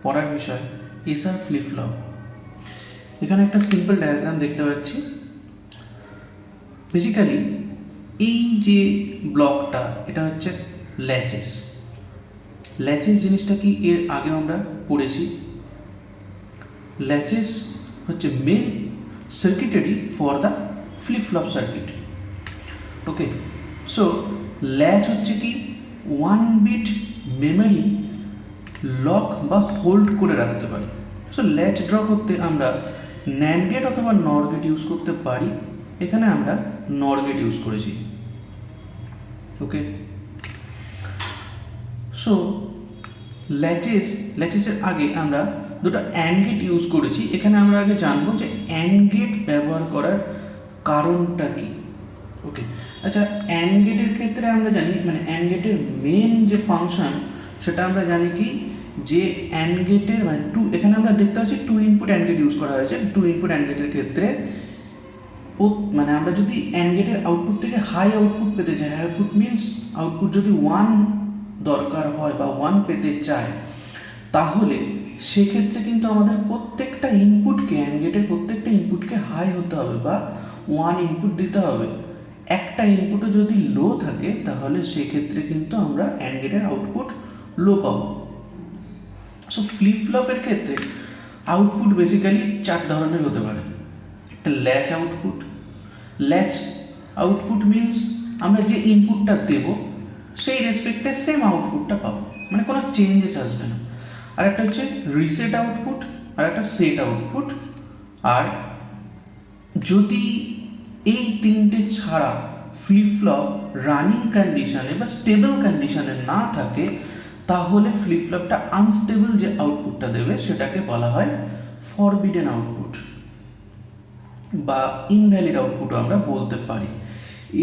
পড়ার বিষয় SR flip flop. এখানে একটা সিম্পল ডায়াগ্রাম দেখতে পাচ্ছি। বেসিক্যালি এই যে ব্লকটা এটা হচ্ছে ল্যাচেস। ল্যাচেস জিনিসটা কি এর আগে আমরা পড়েছি। ল্যাচেস হচ্ছে main circuitry for the flip flop circuit. Okay, so latch হচ্ছে কি 1 বিট মেমোরি লক বা হোল্ড করে রাখতে পারি। সো ল্যাচ ড্র করতে আমরা ন্যান্ড গেট অথবা নর গেট ইউজ করতে পারি। এখানে আমরা নর গেট ইউজ করেছি। ওকে, সো ল্যাচেসের আগে আমরা দুটো অ্যান্ড গেট ইউজ করেছি। এখানে আমরা আগে জানবো যে অ্যান্ড গেট ব্যবহার করার কারণটা কি। ওকে, আচ্ছা, অ্যান্ড গেটের ক্ষেত্রে আমরা জানি মানে অ্যান্ড গেটের মেন যে ফাংশন সেটা আমরা জানি কি যে অ্যান্ড গেটের মানে এখানে আমরা দেখতে পাচ্ছি 2 ইনপুট অ্যান্ড গেট ইউজ করা হয়েছে। 2 ইনপুট অ্যান্ড গেটের ক্ষেত্রে মানে আমরা যদি অ্যান্ড গেটের আউটপুট থেকে হাই আউটপুট পেতে চাই, হাই আউটপুট মিনস আউটপুট যদি 1 দরকার হয় বা 1 পেতে চায়, তাহলে সেক্ষেত্রে কিন্তু আমাদের প্রত্যেকটা ইনপুটকে অ্যান্ড গেটের প্রত্যেকটা ইনপুটকে হাই হতে হবে বা 1 ইনপুট দিতে হবে। একটা ইনপুটও যদি লো থাকে তাহলে সেক্ষেত্রে কিন্তু আমরা অ্যান্ড গেটের আউটপুট লো পাবো। সো ফ্লিপ ফ্লপের ক্ষেত্রে আউটপুট বেসিক্যালি 4 ধরনের হতে পারে। একটা latch output. Latch output means আমরা যে ইনপুটটা দেব সেই রেসপেক্টে সেম আউটপুটটা পাবো, মানে কোনো চেঞ্জেস আসবে না। আর একটা হচ্ছে রিসেট আউটপুট, আর একটা সেট আউটপুট। আর যদি এই তিনটে ছাড়া ফ্লিপ ফ্লপ রানিং কন্ডিশনে বা স্টেবল কন্ডিশনে না থাকে তাহলে ফ্লিপ ফ্লপটা আনস্টেবল যে আউটপুটটা দেবে সেটাকে বলা হয় ফরবিডেন আউটপুট বা ইনভ্যালিড আউটপুটও আমরা বলতে পারি।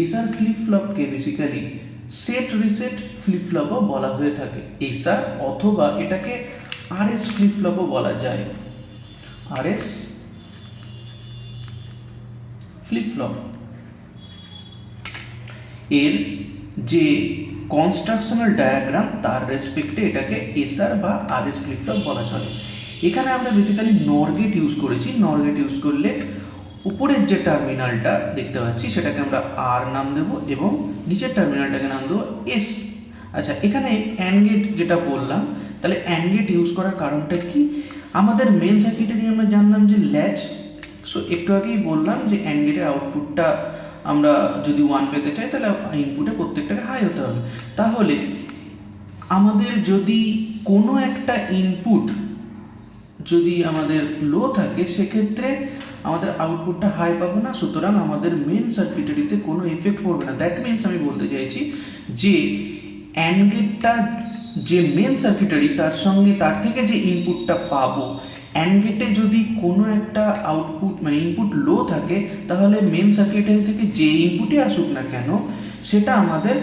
এসআর ফ্লিপ ফ্লপকে বেসিক্যালি সেট রিসেট ফ্লিপ ফ্লপও বলা হয়ে থাকে। এসআর অথবা এটাকে আরএস ফ্লিপ ফ্লপও বলা যায়। আরএস ফ্লিপ ফ্লপ এর যে কনস্ট্রাকশনাল ডায়াগ্রাম তার রেসপেক্টে এটাকে এসআর বা আরএস ফ্লিপ ফ্লপ বলা চলে। এখানে আমরা বেসিক্যালি নর গেট ইউজ করেছি। নর গেট ইউজ করলে উপরের যে টার্মিনালটা দেখতে পাচ্ছি সেটাকে আমরা আর নাম দেবো এবং নিচের টার্মিনালটাকে নাম দেবো এস। আচ্ছা, এখানে অ্যান্ড গেট যেটা বললাম, তাহলে অ্যান্ড গেট ইউজ করার কারণটা কি? আমাদের মেন সার্কিটারি আমরা জানলাম যে ল্যাচ। সো একটু আগেই বললাম যে অ্যান্ড গেটের আউটপুটটা আমরা যদি 1 পেতে চাই তাহলে ইনপুটে প্রত্যেকটাকে হাই হতে হবে। তাহলে আমাদের যদি কোনো একটা ইনপুট যদি আমাদের লো থাকে সেক্ষেত্রে আমাদের আউটপুটটা হাই পাবো না, সুতরাং আমাদের মেন সার্কিটারিতে কোনো এফেক্ট পড়বে না। দ্যাট মিনস আমি বলতে চাইছি যে অ্যান্ড গেটটা যে মেন সার্কিটারি তার সঙ্গে তার থেকে যে ইনপুটটা পাবো, অ্যান্ড গেটে যদি কোনো একটা আউটপুট মানে ইনপুট লো থাকে তাহলে মেন সার্কিটারি থেকে যে ইনপুটই আসুক না কেন সেটা আমাদের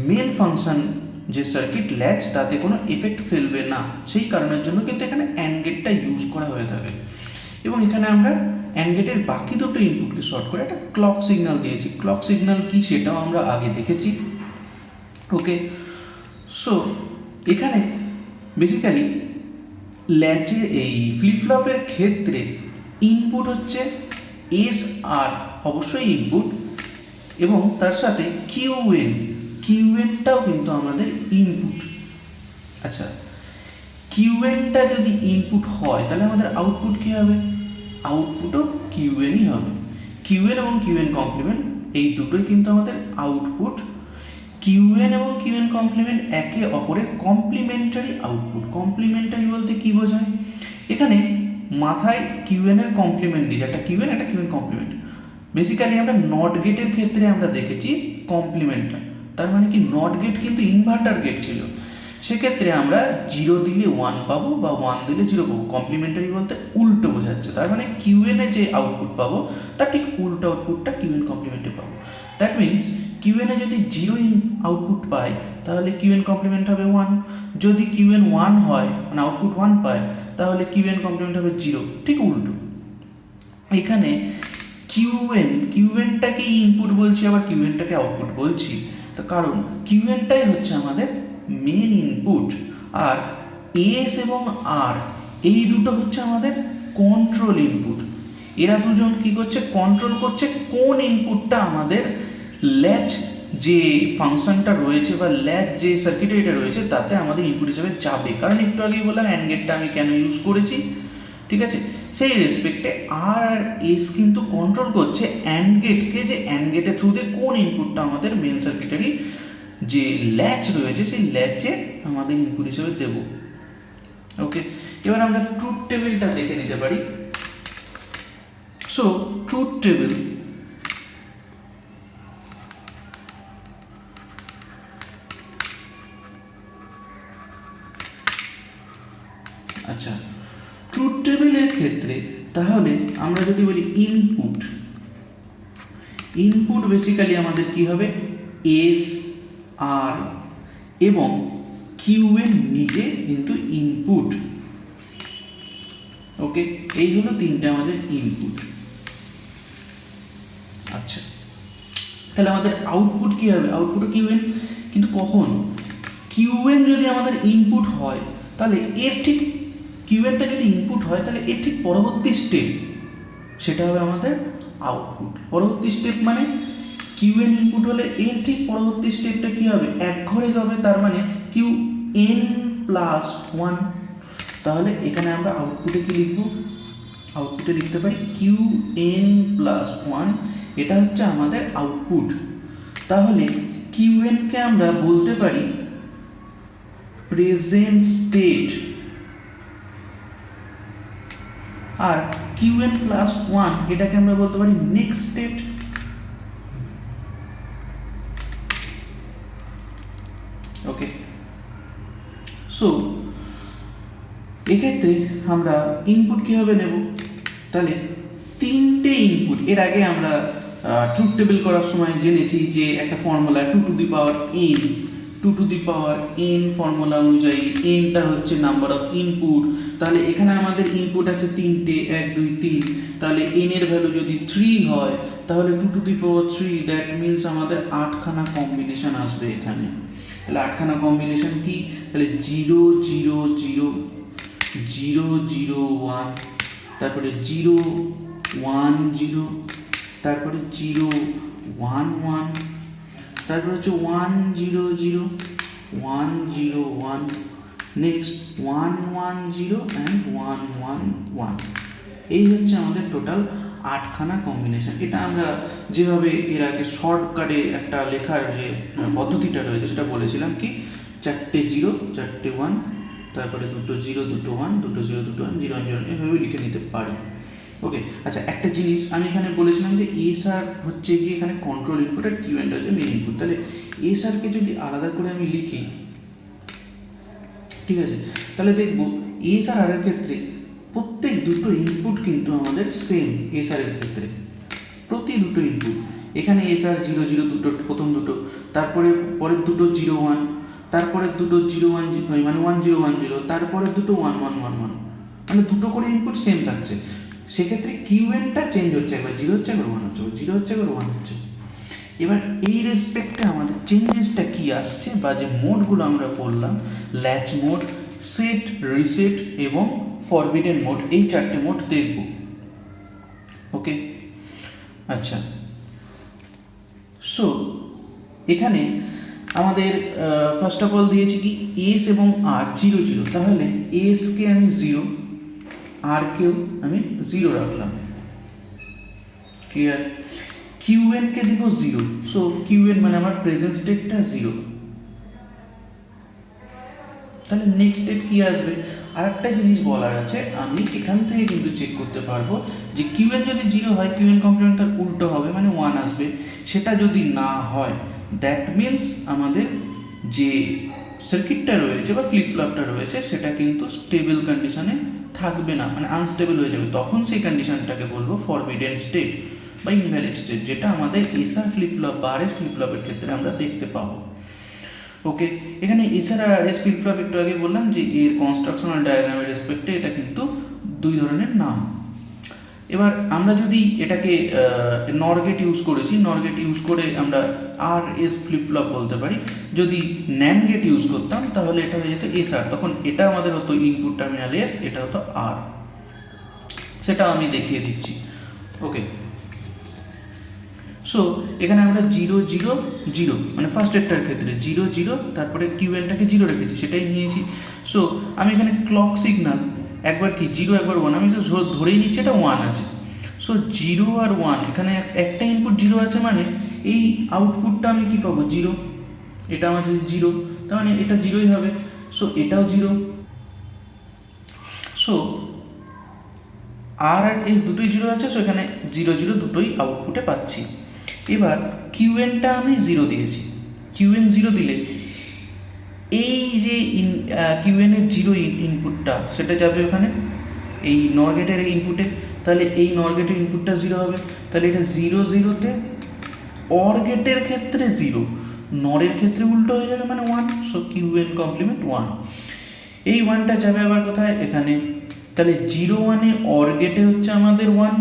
মেন ফাংশন যে সার্কিট ল্যাচ তাতে কোনো এফেক্ট ফেলবে না। সেই কারণের জন্য কিন্তু এখানে অ্যান্ড গেটটা ইউজ করা হয়ে থাকে। এবং এখানে আমরা অ্যান্ড গেটের বাকি দুটো ইনপুটকে শর্ট করে একটা ক্লক সিগন্যাল দিয়েছি। ক্লক সিগন্যাল কি সেটাও আমরা আগে দেখেছি। ওকে, সো এখানে বেসিক্যালি ল্যাচে এই ফ্লিপ ফ্লপের ক্ষেত্রে ইনপুট হচ্ছে এস আর, অবশ্যই ইনপুট, এবং তার সাথে কিউএনটাও কিন্তু আমাদের ইনপুট। আচ্ছা, কিউএনটা যদি ইনপুট হয় তাহলে আমাদের আউটপুট কী হবে? আউটপুটও কিউএনই হবে। কিউএন এবং কিউএন কমপ্লিমেন্ট এই দুটোই কিন্তু আমাদের আউটপুট। কিউএন এবং কিউএন কমপ্লিমেন্ট একে অপরের কমপ্লিমেন্টারি আউটপুট। কমপ্লিমেন্টারি বলতে কি বোঝায়? এখানে মাথায় কিউএন এর কমপ্লিমেন্ট দিই, একটা কিউএন একটা কিউএন কমপ্লিমেন্ট। বেসিক্যালি আমরা নট গেটের ক্ষেত্রে আমরা দেখেছি কমপ্লিমেন্টটা, তার মানে কি নট গেট কিন্তু ইনভার্টার গেট ছিল, সেক্ষেত্রে আমরা 0 দিলে 1 পাবো বা 1 দিলে 0 পাবো। কমপ্লিমেন্টারি বলতে উল্টো বোঝাচ্ছে, তার মানে কিউএন এ যে আউটপুট পাবো তার ঠিক উল্টো আউটপুটটা কিউএন কমপ্লিমেন্টে পাবো। দ্যাট মিনস কিউএন এ যদি 0 আউটপুট পাই তাহলে কিউএন কমপ্লিমেন্ট হবে 1। যদি কিউএন 1 হয় মানে আউটপুট 1 পায় তাহলে কিউএন কমপ্লিমেন্ট হবে 0, ঠিক উল্টো। এখানে কিউএনটাকে ইনপুট বলছি আবার কিউএনটাকে আউটপুট বলছি, তো কারণ কিউএনটাই হচ্ছে আমাদের মেন ইনপুট আর এস এবং আর এই দুটো হচ্ছে আমাদের কন্ট্রোল ইনপুট। এরা দুজন কি করছে, কন্ট্রোল করছে কোন ইনপুটটা আমাদের ল্যাচ যে ফাংশনটা রয়েছে বা ল্যাচ যে সার্কিটারিটা রয়েছে তাতে আমাদের ইনপুট হিসেবে যাবে। কারণ একটু আগেই বললাম অ্যান্ড গেটটা আমি কেন ইউজ করেছি, ঠিক আছে। সেই রেসপেক্টে আর এস কিন্তু কন্ট্রোল করছে অ্যান্ড গেটকে, যে অ্যান্ড গেটের থ্রুতে কোন ইনপুটটা আমাদের মেন সার্কিটারি যে ল্যাচ রয়েছে সেই ল্যাচে আমাদের ইনপুট হিসেবে দেব। ওকে, এবার আমরা ট্রুথ টেবিলটা দেখে নিতে পারি। সো ট্রুথ টেবিল, আচ্ছা ট্রুথ টেবিলের ক্ষেত্রে তাহলে আমরা যদি বলি ইনপুট, ইনপুট বেসিক্যালি আমাদের কি হবে, এস আর এবং কিউ এর নিজে কিন্তু ইনপুট। ওকে, এই হলো তিনটে আমাদের ইনপুট। আচ্ছা, তাহলে আমাদের আউটপুট কি হবে, আউটপুট কিউ এন। কিন্তু কখন, কিউ এন যদি আমাদের ইনপুট হয় তাহলে এর ঠিক কিউ এনটা যদি ইনপুট হয় তাহলে এর ঠিক পরবর্তী স্টেপ সেটা হবে আমাদের আউটপুট। পরবর্তী স্টেপ মানে কিউ এন ইনপুট হলে এর ঠিক পরবর্তী স্টেপটা কি হবে, এক ঘরে হবে, তার মানে কিউ এন প্লাস ওয়ান। তাহলে এখানে আমরা আউটপুটে কি লিখব, আউটপুটে লিখতে পারি কিউ এন প্লাস ওয়ান, এটা হচ্ছে আমাদের আউটপুট। তাহলে কিউ এনকে আমরা বলতে পারি প্রেজেন্ট স্টেট, আর কিউ এন প্লাস ওয়ান এটাকে আমরা বলতে পারি নেক্সট স্টেট। ওকে, সো এক্ষেত্রে আমরা ইনপুট কিভাবে নেব, তাহলে তিনটে ইনপুট এর আগে আমরা ট্রুথ টেবিল করার সময় জেনেছি যে একটা formula 2 to the power n, 2 to the power n formula অনুযায়ী nটা হচ্ছে নাম্বার অফ ইনপুট। তাহলে এখানে আমাদের ইনপুট আছে তিনটে, 1 2 3, তাহলে n এর ভ্যালু যদি 3 হয় তাহলে 2 to the power 3, that means আমাদের 8খানা কম্বিনেশন আসবে এখানে। তাহলে 8খানা কম্বিনেশন কি, তাহলে 0 0 0 0 0 1, তারপরে 0 1 0, তারপরে 0 1 1, তারপরে হচ্ছে 1 0 0 1 0 1, নেক্সট 1 1 0 অ্যান্ড 1 1 1। এই হচ্ছে আমাদের টোটাল 8খানা কম্বিনেশন। এটা আমরা যেভাবে এর আগে শর্টকাটে একটা লেখার যে পদ্ধতিটা রয়েছে সেটা বলেছিলাম কি, 4টে 0 4টে 1, তারপরে 2টো 0 2টো 1, 2টো 0 2টো 1 0 0 এভাবে লিখে নিতে পারি। ওকে, আচ্ছা একটা জিনিস আমি এখানে বলেছিলাম যে এস আর হচ্ছে গিয়ে এখানে কন্ট্রোল ইনপুট আর কিউ এনটা হচ্ছে মেন ইনপুট। তাহলে এস আরকে যদি আলাদা করে আমি লিখি, ঠিক আছে, তাহলে দেখবো এস আর আর এর ক্ষেত্রে প্রত্যেক দুটো ইনপুট কিন্তু আমাদের সেম। এস আর এর ক্ষেত্রে প্রতি দুটো ইনপুট, এখানে এস আর 0 0 দুটো, প্রথম দুটো, তারপরে পরের দুটো 0 1, তারপরে দুটো 0 1 মানে 1 0 1 0, তারপরে দুটো 1 1 1 1, মানে দুটো করে ইনপুট সেম থাকছে। সেক্ষেত্রে কিউ এনটা চেঞ্জ হচ্ছে, একবার 0 হচ্ছে একবার 1 হচ্ছে, 0 হচ্ছে একবার 1 হচ্ছে। এবার এই রেসপেক্টে আমাদের চেঞ্জেসটা কি আসছে, বা যে মোডগুলো আমরা বললাম, ল্যাচ মোড, সেট, রিসেট এবং ফরবিডেন মোড, এই 4টে মোড দেখব। ওকে, আচ্ছা, সো এখানে আমাদের ফার্স্ট অফ অল দিয়েছি কি এস এবং আর 0 0, তাহলে এসকে আমি 0, আর কেও আমি 0 রাখলাম। ক্লিয়ার? কিউ এন কে দিব 0, সো কিউ এন মানে আমার প্রেজেন্ট স্টেটটা 0। তাহলে নেক্সট স্টেপ কি আসবে, আর একটা জিনিস বলার আছে, আমি এখান থেকে কিন্তু চেক করতে পারবো যে কিউ এন যদি 0 হয় কিউ এন কমপ্লিমেন্ট তার উল্টো হবে, মানে 1 আসবে। সেটা যদি না হয় দ্যাট মিনস আমাদের যে সার্কিটটা রয়েছে বা ফ্লিপ ফ্লপটা রয়েছে সেটা কিন্তু স্টেবল কন্ডিশনে থাকবে না, মানে আনস্টেবল হয়ে যাবে। তখন সেই কন্ডিশনটাকে বলবো ফরবিডেন স্টেট বা ইনভ্যালিড স্টেট, যেটা আমাদের এসআর ফ্লিপ ফ্লপ বা আরএস ফ্লিপ ফ্লপের ক্ষেত্রে আমরা দেখতে পাবো। ওকে, এখানে এসআর আর আরএস ফ্লিপ ফ্লপ একটু আগে বললাম যে এর কনস্ট্রাকশনাল ডায়াগ্রামের রেসপেক্টে এটা কিন্তু দুই ধরনের নাম। এবার আমরা যদি এটাকে নর গেট ইউজ করেছি, নর গেট ইউজ করে আমরা আর এস ফ্লিপ ফ্লপ বলতে পারি। যদি ন্যান্ড গেট ইউজ করতাম তাহলে এটা হয়ে যেত এস আর, তখন এটা আমাদের হতো ইনপুট টার্মিনাল এস, এটা হতো আর। সেটা আমি দেখিয়ে দিচ্ছি। ওকে, সো এখানে আমরা 0 0 0 মানে ফার্স্ট এরটার ক্ষেত্রে 0 0, তারপরে কিউএনটাকে 0 রেখেছি, সেটাই নিয়েছি। সো আমি এখানে ক্লক সিগনাল একবার কি 0 একবার 1, আমি তো ধরেই নিচ্ছি এটা 1 আছে। সো 0 আর 1, এখানে একটা ইনপুট 0 আছে, মানে এই আউটপুটটা আমি কি পাবো 0। এটা আমার যদি 0, তার মানে এটা 0ই হবে। সো এটাও 0। সো আর এস দুটোই 0 আছে, সো এখানে 0 0 দুটোই আউটপুটে পাচ্ছি। এবার কিউএনটা আমি 0 দিয়েছি, কিউএন 0 দিলে এই যে কিউএনের 0 ইনপুটটা সেটা যাবে ওখানে এই নর গেটের ইনপুটে, তাহলে এই নর গেটের ইনপুটটা 0 হবে। তাহলে এটা 0 0-তে অর গেটের ক্ষেত্রে 0, নরের ক্ষেত্রে উল্টো হয়ে যাবে, মানে 1। So QN complement 1। এই 1টা যাবে আবার কোথায়, এখানে। তাহলে 0 1-এ অর গেটে হচ্ছে আমাদের 1,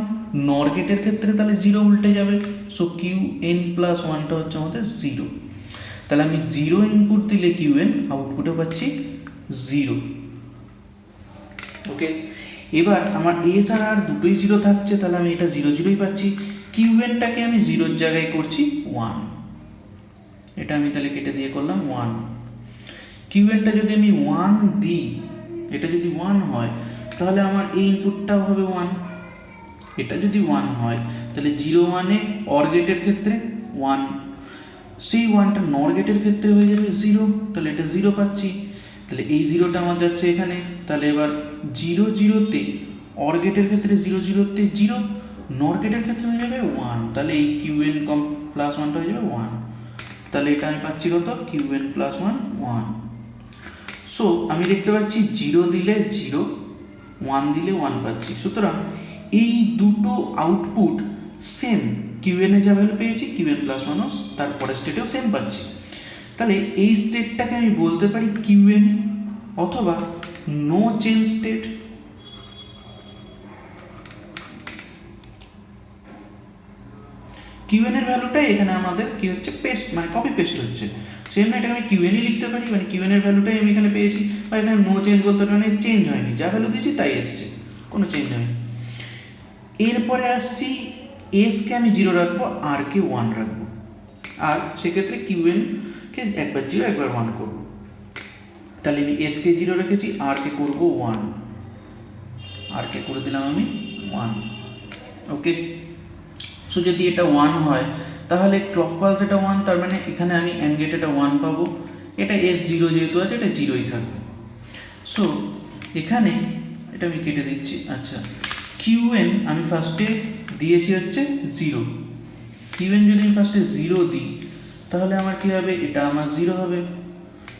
নর গেটের ক্ষেত্রে তাহলে 0 উল্টে যাবে। সো কিউএন প্লাস 1টা হচ্ছে আমাদের 0। তাহলে আমি 0 ইনপুট দিলে কিউএন আউটপুটে পাচ্ছি 0। ওকে, এবার আমার এস আর আর দুটোই 0 থাকছে, তাহলে আমি এটা 0 0ই পাচ্ছি। কিউএনটাকে আমি 0-র জায়গায় করছি 1, এটা আমি তাহলে কেটে দিয়ে করলাম 1। কিউএনটা যদি আমি 1 দিই, এটা যদি 1 হয় তাহলে আমার এই ইনপুটটাও হবে 1। এটা যদি 1 হয় তাহলে 0 1-এ অর গেটের ক্ষেত্রে 1, সেই 1টা নর গেটের ক্ষেত্রে হয়ে যাবে 0, তাহলে এটা 0 পাচ্ছি। তাহলে এই 0টা আমার যাচ্ছে এখানে, তাহলে এবার 0 0-তে অর গেটের ক্ষেত্রে 0 0-তে 0, নর গেটের ক্ষেত্রে হয়ে যাবে 1, তাহলে এই কিউএন প্লাস 1টা হয়ে যাবে 1। তাহলে এটা আমি পাচ্ছি কত, কিউএন প্লাস 1 1। সো আমি দেখতে পাচ্ছি 0 দিলে 0, 1 দিলে 1 পাচ্ছি। সুতরাং এই দুটো আউটপুট সেম, কিউএন এ যা ভ্যালু পেয়েছি কিউএন প্লাস 1ও তারপরে স্টেটেও সেম পাচ্ছি। তাহলে এই স্টেটটাকে আমি বলতে পারি কিউএন অথবা নো চেঞ্জ স্টেট। কিউএন এর ভ্যালুটাই এখানে আমাদের কি হচ্ছে, পেস্ট মানে কপি পেস্ট হচ্ছে। সেজন্য এটাকে আমি কিউএনই লিখতে পারি, মানে কিউএন এর ভ্যালুটাই আমি এখানে পেয়েছি। বা এখানে নো চেঞ্জ বলতে মানে চেঞ্জ হয়নি, যা ভ্যালু দিয়েছি তাই এসছে, কোনো চেঞ্জ হয়নি। এরপরে আসছি এসকে আমি 0 রাখবো, আর কে 1 রাখবো, আর সেক্ষেত্রে কিউএনকে একবার 0 একবার 1 করবো। তাহলে আমি এসকে 0 রেখেছি, আর কে করবো 1, আর কে করে দিলাম আমি 1। ওকে, সো যদি এটা 1 হয় তাহলে ক্লক পালস এটা 1, তার মানে এখানে আমি অ্যান্ড গেট এটা 1 পাবো। এটা এস 0 যেহেতু আছে এটা 0ই থাকবে। সো এখানে এটা আমি কেটে দিচ্ছি। আচ্ছা, কিউএন আমি ফার্স্টে দিয়েছি হচ্ছে 0, কিউএন যদি আমি ফার্স্টে 0 দিই তাহলে আমার কি হবে, এটা আমার 0 হবে।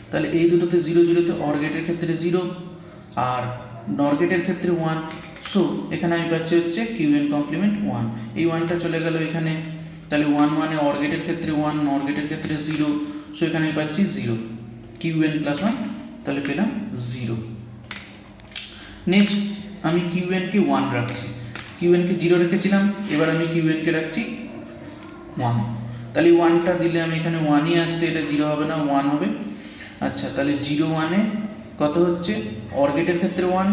তাহলে এই দুটোতে 0 0-তে অর গেটের ক্ষেত্রে 0 আর নর গেটের ক্ষেত্রে 1। সো এখানে আমি পাচ্ছি হচ্ছে কিউএন কমপ্লিমেন্ট 1। এই 1টা চলে গেল এখানে, তাহলে 1 1-এ অর গেটের ক্ষেত্রে 1, নর গেটের ক্ষেত্রে 0। সো এখানে আমি পাচ্ছি 0, কিউএন প্লাস 1, তাহলে পেলাম 0। নেক্সট আমি কিউএনকে 1 রাখছি, কিউএনকে 0 রেখেছিলাম, এবার আমি কিউএনকে রাখছি 1। তাহলে 1টা দিলে আমি এখানে 1ই আসছে, এটা 0 হবে না, 1 হবে। আচ্ছা, তাহলে 0 1-এ কত হচ্ছে, অর গেটের ক্ষেত্রে 1,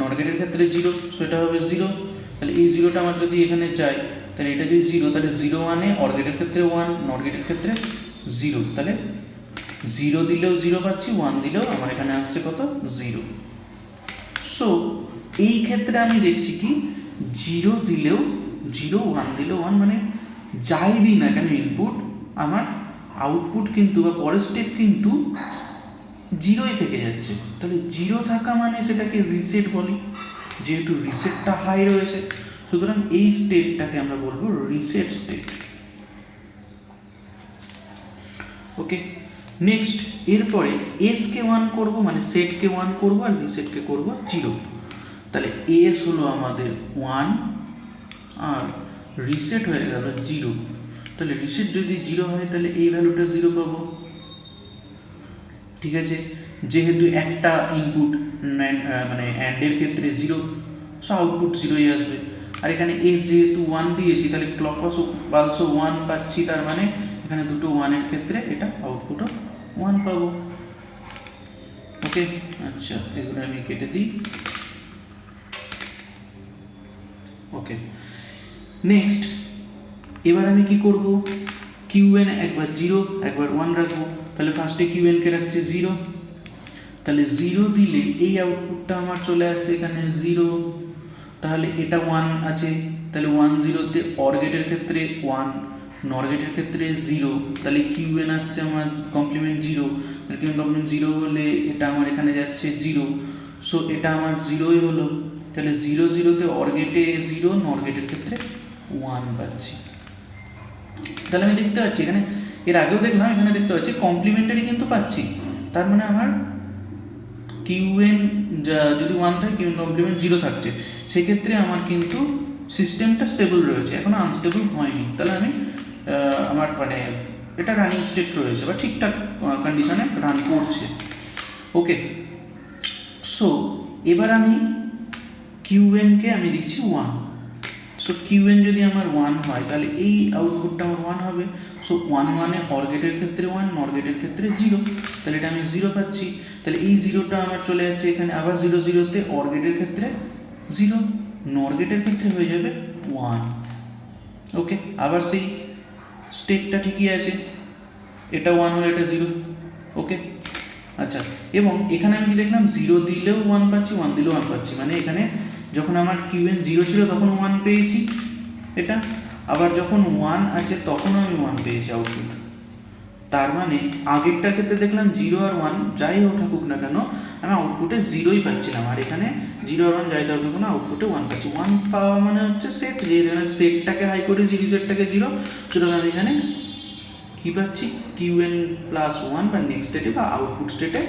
নর গেটের ক্ষেত্রে 0, সো এটা হবে 0। তাহলে এই 0টা আমার যদি এখানে যায় তাহলে এটা যদি 0, তাহলে 0 1-এ অর গেটের ক্ষেত্রে 1, নর গেটের ক্ষেত্রে 0, তাহলে 0 দিলেও 0 পাচ্ছি, 1 দিলেও আমার এখানে আসছে কত, 0। সো এই ক্ষেত্রে আমি দেখছি কি 0 দিলেও 0, 1 দিলেও 1, মানে যাই দিই না কেন ইনপুট, আমার আউটপুট কিন্তু বা পরের স্টেপ কিন্তু 0ই থেকে যাচ্ছে। তাহলে 0 থাকা মানে সেটাকে রিসেট বলি, যেহেতু রিসেটটা হাই রয়েছে, সুতরাং এই স্টেটটাকে আমরা বলবো রিসেট স্টেট। ওকে, নেক্সট এরপরে এসকে 1 করব, মানে সেটকে 1 করব আর রিসেটকে করব 0। তাহলে এস হলো আমাদের 1 আর রিসেট হয়ে গেল 0। তাহলে রিসেট যদি 0 হয় তাহলে এই ভ্যালুটা 0 পাবো। ঠিক আছে, যেহেতু একটা ইনপুট মানে অ্যান্ডের ক্ষেত্রে 0, সো আউটপুট 0ই আসবে। আর এখানে এস যেহেতু 1 দিয়েছি তাহলে ক্লক পালসও 1 পাচ্ছি, তার মানে এখানে দুটো 1 এর ক্ষেত্রে এটা আউটপুটও 1 পাবো। ওকে, আচ্ছা এগুলো আমি কেটে দিই। ওকে, নেক্সট এবার আমি কি করব, কিউএন একবার 0 একবার 1 রাখবো। তাহলে ফার্স্টে কিউএন কে রাখছি 0, তাহলে 0 দিলে এই আউটপুটটা আমার চলে আসছে এখানে 0। তাহলে এটা 1 আছে, তাহলে 1 0 তে অর গেটের ক্ষেত্রে 1, নর গেটের ক্ষেত্রে 0, তাহলে কিউএন আসছে আমার কমপ্লিমেন্ট 0। তাহলে কিউএন কমপ্লিমেন্ট 0 হলে এটা আমার এখানে যাচ্ছে 0, সো এটা আমার 0ই হলো। তাহলে 0 0 তে অর গেটে 0, নর গেটের ক্ষেত্রে 1 পাচ্ছি। তাহলে আমি দেখতে পাচ্ছি এখানে, এর আগেও দেখলাম এখানে দেখতে পাচ্ছি কমপ্লিমেন্টারি কিন্তু পাচ্ছি, তার মানে আমার কিউএন যদি 1 থাকে কিউএন কমপ্লিমেন্ট 0 থাকছে, সেক্ষেত্রে আমার কিন্তু সিস্টেমটা স্টেবল রয়েছে, এখনো আনস্টেবল হয়নি। তাহলে আমি আমার মানে এটা রানিং স্টেট রয়েছে বা ঠিকঠাক কন্ডিশনে রান করছে। ওকে, সো এবার আমি কিউএনকে আমি দিচ্ছি 1। সো কিউএন যদি আমার 1 হয় তাহলে এই আউটপুটটা আমার 1 হবে। সো 1 1 এ অর গেটের ক্ষেত্রে 1, নর গেটের ক্ষেত্রে 0, তাহলে এটা আমি 0 পাচ্ছি। তাহলে এই 0টা আমার চলে যাচ্ছে এখানে আবার 0 0 তে অর গেটের ক্ষেত্রে 0, নর গেটের ক্ষেত্রে হয়ে যাবে 1। ওকে, আবার সেই স্টেটটা ঠিকই আছে, এটা 1 হলে এটা 0। ওকে, আচ্ছা, এবং এখানে আমি কি দেখলাম 0 দিলেও 1 পাচ্ছি, 1 দিলেও 1 পাচ্ছি, মানে এখানে যখন আমার কিউএন 0 ছিল তখন 1 পেয়েছি এটা, আবার যখন 1 আছে তখনও আমি 1 পেয়েছি আউটপুট। তার মানে আগেরটার ক্ষেত্রে দেখলাম 0 আর 1 যাই হোক থাকুক না কেন আমি আউটপুটে 0ই পাচ্ছিলাম, আর এখানে 0 আর 1 যাই থাকুক না আউটপুটে 1 পাচ্ছি। 1 পাওয়া মানে হচ্ছে সেট, যে এখানে সেটটাকে হাই করেছি, রিসেটটাকে 0, সুতরাং আমি এখানে কি পাচ্ছি, কিউএন প্লাস 1 বা নেক্সট স্টেটে বা আউটপুট স্টেটে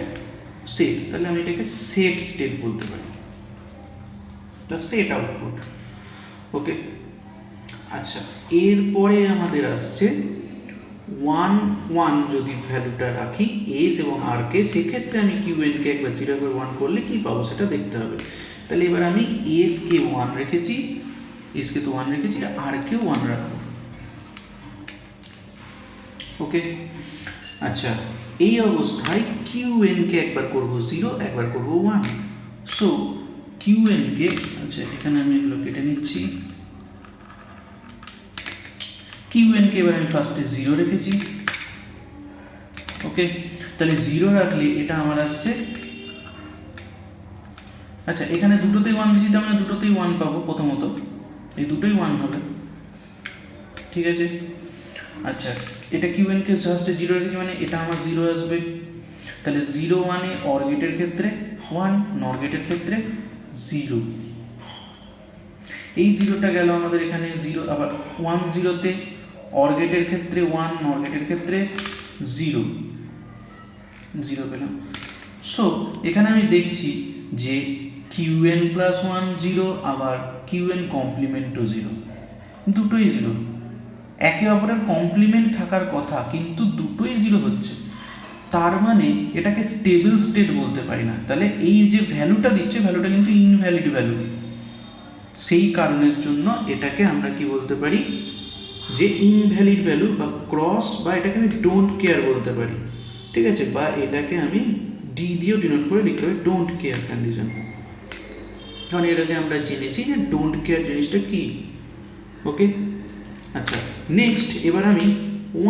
সেট, তাহলে আমি এটাকে সেট স্টেট বলতে পারি, সেট আউটপুট। ওকে, আচ্ছা এরপরে আমাদের আসছে 1 1 যদি ভ্যালুটা রাখি এস এবং আর কে, সেক্ষেত্রে আমি কিউএন কে একবার 0 একবার 1 করলে কি পাবো সেটা দেখতে হবে। তাহলে এবার আমি এস কে 1 রেখেছি, এস কে তো 1 রেখেছি, আর কেও 1 রাখবো। ওকে, আচ্ছা এই অবস্থায় কিউএন কে একবার করব 0 একবার করব 1। সো কিউএন কে, আচ্ছা এখানে আমি এগুলো কেটে নিচ্ছি, কিউএন কে এবার আমি ফার্স্টে 0 রেখেছি। ওকে, তাহলে 0 রাখলে এটা আমার আসছে, আচ্ছা এখানে দুটোতেই 1 দিচ্ছি, তার মানে দুটোতেই 1 পাবো, প্রথমত এই দুটোই 1 হবে, ঠিক আছে। আচ্ছা এটা কিউএন কে ফার্স্টে 0 রেখেছি, মানে এটা আমার 0 আসবে। তাহলে 0 1 এ অর গেটের ক্ষেত্রে 1, নর গেটের ক্ষেত্রে 0, এই 0টা গেল আমাদের এখানে 0, আবার 1 0 তে অর গেটের ক্ষেত্রে 1, নর গেটের ক্ষেত্রে 0 0 পেলাম। সো এখানে আমি দেখছি যে কিউএন প্লাস 1 0, আবার কিউএন কমপ্লিমেন্টও 0, দুটোই 0, একে অপরের কমপ্লিমেন্ট থাকার কথা কিন্তু দুটোই 0 হচ্ছে, তার মানে এটাকে স্টেবল স্টেট বলতে পারি না। তাহলে এই যে ভ্যালুটা দিচ্ছে, ভ্যালুটা কিন্তু ইনভ্যালিড ভ্যালু, সেই কারণের জন্য এটাকে আমরা কি বলতে পারি, যে ইনভ্যালিড ভ্যালু বা ক্রস, বা এটাকে আমি ডোন্ট কেয়ার বলতে পারি, ঠিক আছে, বা এটাকে আমি ডি দিয়েও ডিনোট করে লিখতে পারি, ডোন্ট কেয়ার কন্ডিশন। কারণ এটাকে আমরা জেনেছি যে ডোন্ট কেয়ার জিনিসটা কি। ওকে, আচ্ছা নেক্সট এবার আমি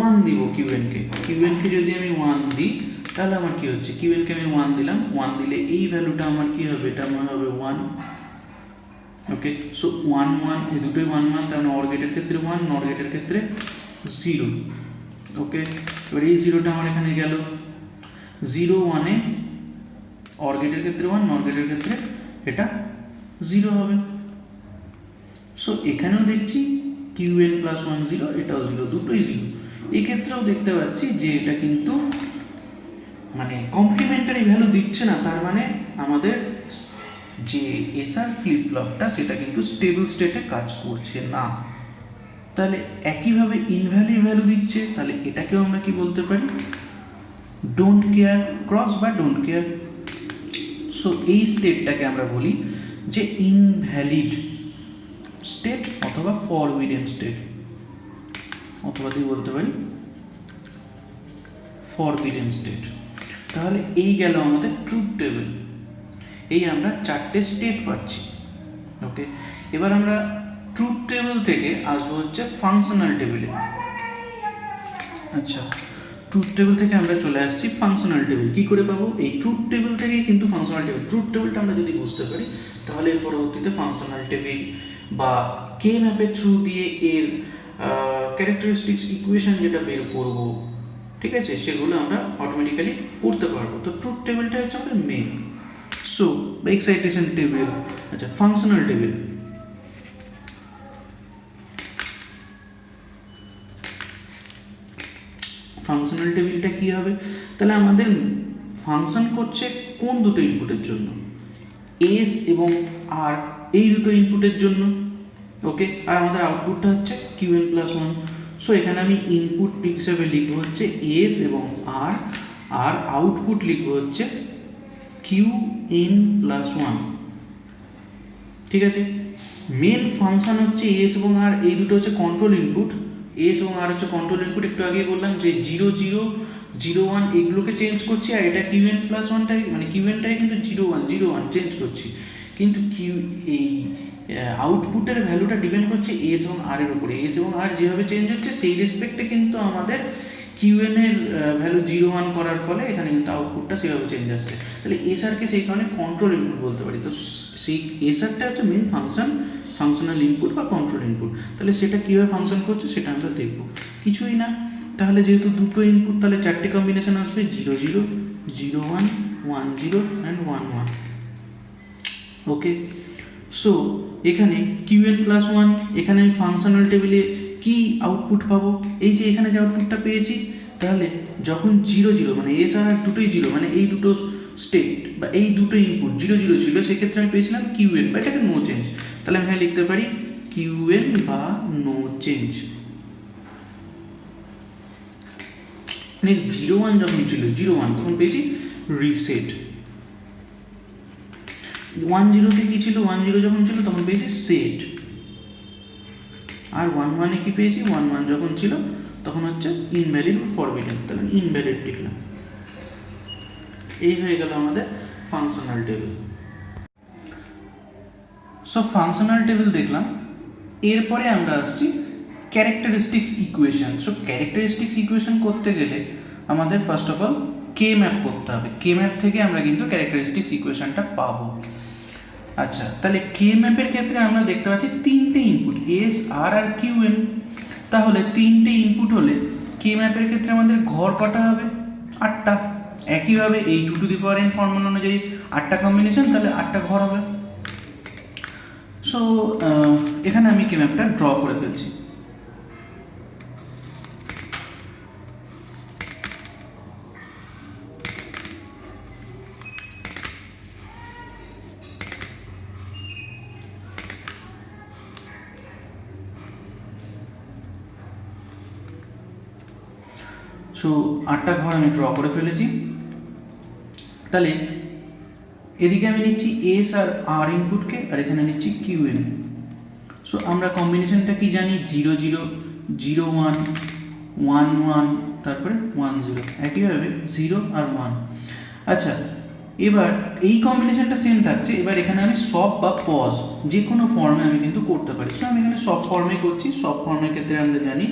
1 দিব কিউএনকে, কিউএনকে যদি আমি 1 দিই তাহলে আমার কি হচ্ছে, কিউএনকে আমি 1 দিলাম, 1 দিলে এই ভ্যালুটা আমার কি হবে, এটা আমার হবে 1। ওকে, সো 1 1 এই দুটোই 1 1, তার মানে অর গেটের ক্ষেত্রে 1, নর গেটের ক্ষেত্রে 0। ওকে, এবার এই 0টা আমার এখানে গেল, 0 1 এ অর গেটের ক্ষেত্রে 1, নর গেটের ক্ষেত্রে এটা 0 হবে। সো এখানেও দেখছি কিউএন প্লাস 1 0, এটাও 0, দুটোই 0। এই ক্ষেত্রেও দেখতে পাচ্ছি যে এটা কিন্তু মানে কমপ্লিমেন্টারি ভ্যালু দিচ্ছে না, তার মানে আমাদের যে এসআর ফ্লিপ ফ্লপটা সেটা কিন্তু স্টেবল স্টেটে কাজ করছে না। তাহলে একইভাবে ইনভ্যালিড ভ্যালু দিচ্ছে, তাহলে এটাকেও আমরা কি বলতে পারি, ডোন্ট কেয়ার ক্রস বা ডোন্ট কেয়ার। সো এই স্টেটটাকে আমরা বলি যে ইনভ্যালিড স্টেট অথবা ফরবিডেন স্টেট, অথবা দিয়ে বলতে পারি ফরবিডেন স্টেট। তাহলে এই গেল আমাদের ট্রুথ টেবিল। এই আমরা 4টে স্টেট পাচ্ছি। ওকে, এবার আমরা ট্রুথ টেবিল থেকে আসবো হচ্ছে ফাংশনাল টেবিলে। আচ্ছা, ট্রুথ টেবিল থেকে আমরা চলে আসছি ফাংশনাল টেবিল। কি করে পাবো? এই ট্রুথ টেবিল থেকেই কিন্তু ফাংশনাল টেবিল। ট্রুথ টেবিলটা আমরা যদি বুঝতে পারি তাহলে এর পরবর্তীতে ফাংশনাল টেবিল বা কে ম্যাপের থ্রু দিয়ে এর ক্যারেক্টারিস্টিক্স ইকুয়েশন যেটা বের করব, ঠিক আছে, সেগুলো আমরা অটোমেটিক্যালি করতে পারবো। তো ট্রুথ টেবিলটা হচ্ছে আমাদের মেন। সো এক্সাইটেশন টেবিল, আচ্ছা ফাংশনাল টেবিল। ফাংশনাল টেবিলটা কি হবে? তাহলে আমাদের ফাংশন করছে কোন দুটো ইনপুটের জন্য? এস এবং আর, এই দুটো ইনপুটের জন্য। ওকে, আর আমাদের আউটপুটটা হচ্ছে কিউএন প্লাস ওয়ান। সো এখানে আমি ইনপুট হিসেবে লিখবো হচ্ছে এস এবং আর, আর আউটপুট লিখবো হচ্ছে কিউএন প্লাস ওয়ান। ঠিক আছে, মেন ফাংশন হচ্ছে এস এবং আর, এই দুটো হচ্ছে কন্ট্রোল ইনপুট। এস এবং আর হচ্ছে কন্ট্রোল ইনপুট। একটু আগে বললাম যে 0 0 0 1 এগুলোকে চেঞ্জ করছি, আর এটা কিউএন প্লাস ওয়ানটাই, মানে কিউএনটাই কিন্তু 0 1 0 1 চেঞ্জ করছি। কিন্তু এই আউটপুটের ভ্যালুটা ডিপেন্ড করছে এস এবং আর এর উপরে। এস এবং আর যেভাবে চেঞ্জ হচ্ছে সেই রেসপেক্টে কিন্তু আমাদের কিউএন এর ভ্যালু 0 1 করার ফলে এখানে কিন্তু আউটপুটটা সেভাবে চেঞ্জ আসছে। তাহলে এসআরকে সেই কারণে কন্ট্রোল ইনপুট বলতে পারি। তো সেই এসআরটা হচ্ছে মেন ফাংশন, ফাংশনাল ইনপুট বা কন্ট্রোল ইনপুট। তাহলে সেটা কীভাবে ফাংশন করছে সেটা আমরা দেখব। কিছুই না, তাহলে যেহেতু দুটো ইনপুট, তাহলে 4টে কম্বিনেশন আসবে 0 0 0 1 1 0 অ্যান্ড 1 1। ওকে, সো এখানে কিউএন প্লাস ওয়ান, এখানে আমি ফাংশনাল টেবিলে কি আউটপুট পাবো? এই যে এখানে যে আউটপুটটা পেয়েছি, তাহলে যখন 0 0 মানে এস আর দুটোই 0, মানে এই দুটো স্টেট বা এই দুটো ইনপুট 0 0 ছিল, সেক্ষেত্রে আমি পেয়েছিলাম কিউএন বা এটাকে নো চেঞ্জ। তাহলে আমি এখানে লিখতে পারি কিউএন বা নো চেঞ্জ। নেক্সট 0 1 যখন ছিল 0 1, তখন পেয়েছি রিসেট। 1 0 তে কি ছিল? 1 0 যখন ছিল তখন পেয়েছি সেট। আর 1 1 এ কি পেয়েছি? 1 1 যখন ছিল তখন হচ্ছে ইনভ্যালিড বা ফরবিডেন। তাহলে ইনভ্যালিড লিখলাম। এই হয়ে গেল আমাদের functional table. So functional table দেখলাম। এরপরে আমরা আসছি characteristics equation. So characteristics equation করতে গেলে আমাদের first of all K map করতে হবে। কে ম্যাপ থেকে আমরা কিন্তু ক্যারেক্টারিস্টিক্স ইকুয়েশনটা পাবো। আচ্ছা, তাহলে কে ম্যাপের ক্ষেত্রে আমরা দেখতে পাচ্ছি 3টে ইনপুট এস আর আর কিউএন। তাহলে 3টে ইনপুট হলে কে ম্যাপের ক্ষেত্রে আমাদের ঘর কটা হবে? 8টা। একইভাবে এই 2 to the power n formula অনুযায়ী 8টা কম্বিনেশন, তাহলে 8টা ঘর হবে। সো এখানে আমি কে ম্যাপটা ড্র করে ফেলছি। সো 8টা ঘর আমি ড্র করে ফেলেছি। তাহলে এদিকে আমি নিচ্ছি এস আর আর ইনপুটকে, আর এখানে নিচ্ছি কিউএন। সো আমরা কম্বিনেশনটা কি জানি? 0 0 0 1 1 1 তারপরে 1 0। একইভাবে 0 আর 1। আচ্ছা, এবার এই কম্বিনেশনটা সেম থাকছে। এবার এখানে আমি সব বা পজ যে কোনো ফর্মে আমি কিন্তু করতে পারি। সো আমি এখানে সব ফর্মে করছি। সব ফর্মের ক্ষেত্রে আমরা জানি